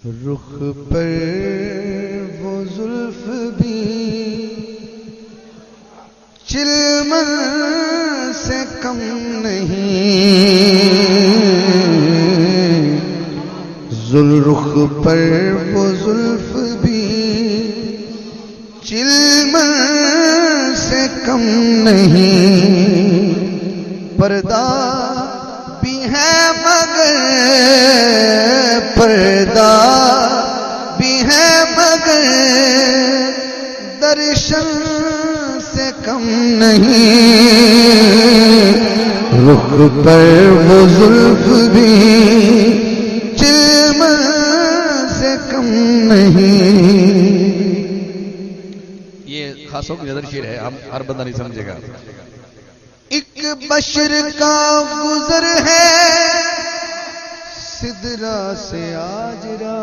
رخ پر وہ زلف بھی چلمن سے کم نہیں، رخ پر وہ زلف بھی چلمن سے کم نہیں، پردہ بھی ہے مگر پردہ بھی ہے مگر درشن سے کم نہیں، رخ پر وہ زلف بھی چلمن سے کم نہیں۔ یہ خاصوں کی نظر شیر ہے، ہر بندہ نہیں سمجھے گا۔ ایک بشر کا گزر ہے سدرا سے آجرا،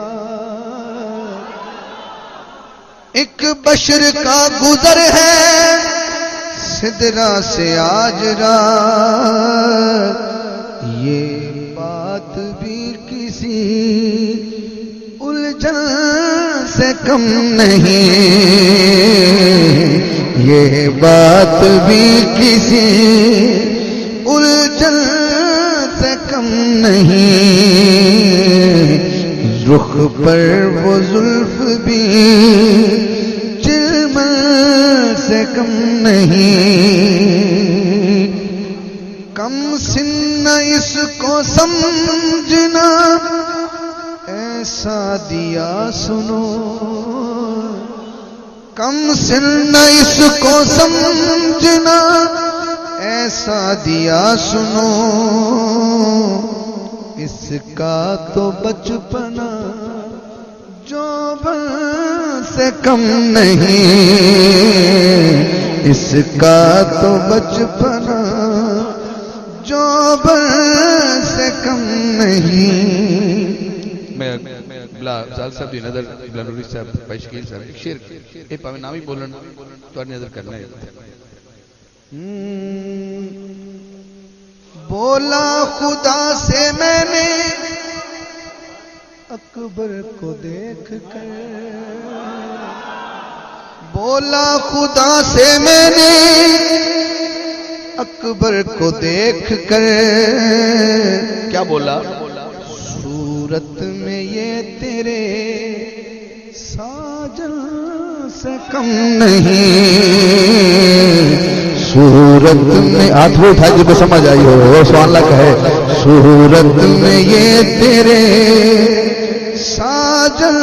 ایک بشر کا گزر ہے سدرا سے آجرا، یہ بات بھی کسی الجھن سے کم نہیں، یہ بات بھی کسی الجھن سے کم نہیں، رخ پر وہ زلف بھی چلمن سے کم نہیں، کم سن اس کو سمجھنا ایسا دیا سنو، کم سن اس کو سمجھنا ایسا دیا سنو، اس کا تو بچپنا جوبن سے کم نہیں، اس کا تو بچپنا جوبن سے کم نہیں۔ میں بلا زال صاحب دی نظر بلا نوری صاحب پیشکیل صاحب ایک شیر اے پاویں نامی بولن تو نظر کرنا ہے۔ بولا خدا سے میں نے اکبر کو دیکھ کر، بولا خدا سے میں نے اکبر کو دیکھ کر، کیا بولا؟ صورت میں یہ تیرے ساجن سے کم نہیں، صورت میں ہاتھ وہ اٹھا جب کو سمجھ آئی ہو وہ سبحان اللہ کہے، صورت میں یہ تیرے ساجن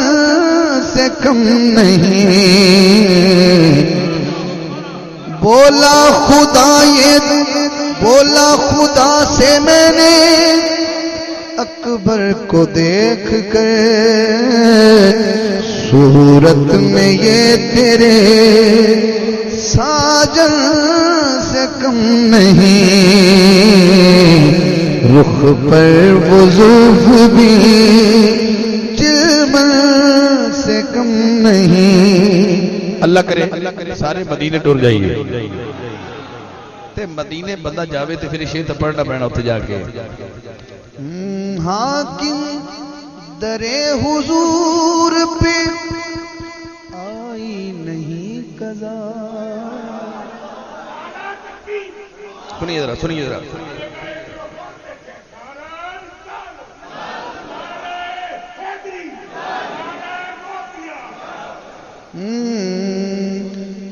سے کم نہیں، بولا خدا سے میں نے اکبر کو دیکھ کر، صورت میں یہ تیرے ساجن سے کم نہیں، رخ پر وہ زلف بھی چلمن سے کم نہیں۔ اللہ کرے سارے مدینے ٹور جائیے تے مدینے بندہ جاوے تے پھر شیر تے پڑھنا پڑنا اتنے جا کے۔ حاکم در حضور پہ آئی نہیں قضا، سنیے ذرا سنیے ذرا،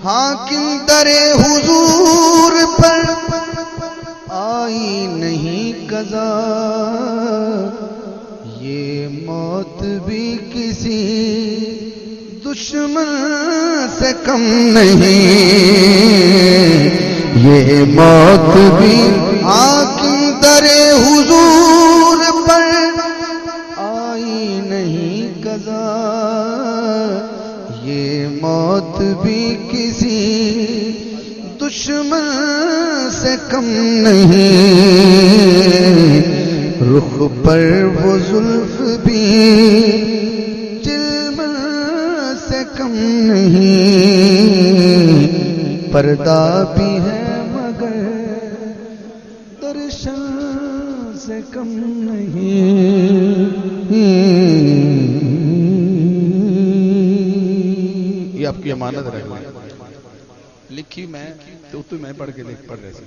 حاکم در حضور پر آئی نہیں قضا، یہ موت بھی کسی دشمن سے کم نہیں، یہ موت بھی حاکم در حضور پر آئی نہیں قضا، یہ موت بھی کسی دشمن سے کم نہیں، رخ پر وہ زلف بھی چلمن سے کم نہیں، پردہ بھی ہے مگر درشن سے کم نہیں۔ آپ کی امانت رکھ لیں لکھی میں تو میں پڑھ کے پڑھ رہے سی